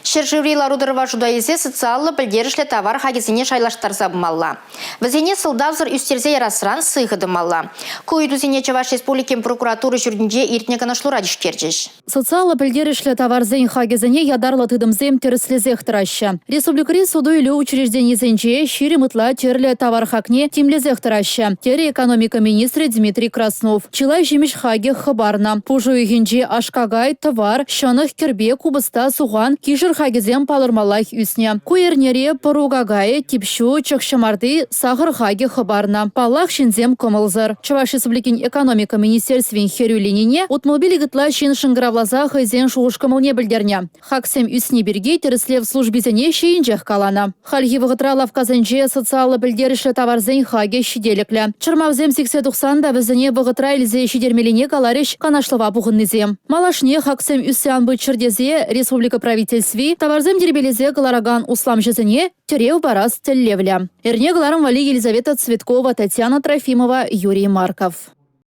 Шержеври ларудырва жудайзе социалы білдерішлі товар хагезіне шайлаштар забымалла. Візене сылдавзыр үстерзе ярасыран сыйғыдымалла. Көйдузене Чуваш Республикин прокуратуры жүрдінде иртне канашлура дишкердеш. Социалы білдерішлі товарзен хагезіне ядарлы тыдымзем терслезех тыраща. Республикари суду или учреждение зенче шире мытла терлі товар хакне тимлезех тыраща. Тере экономика министры Дмитрий Краснов. Чилай жемеш хаге хабарна. Пужу игенже ашкагай товар, шаных кербе кубыста суған кишер хагезем палырмалах үсне. Куернере поругагай типшу чакшамарды сахар хаге хабарна. Палах шинзем комылзыр. Чуваш Республикин экономика министерствен херюлинине утмобили гытла чин шынгравлаза хайзен шуушкамылне білдерне. Хаксем үсне берге терслев службизене шейінжех калана. Хальги вғытралав казанже социалы білдерішлі товарзен хаге шиделіклі. Чырмавзем 80-90 да візіне вғытра илзе шидермеліне калариш канашлава бұғыннезем. Малашне хаксем үсян бычырдезе республика правительстви товарзем дербелезе калараган услам жезіне терев барас теллевля. Эрне галарам вали Елизавета Цветкова, Татьяна Трофимова, Юрий Марков.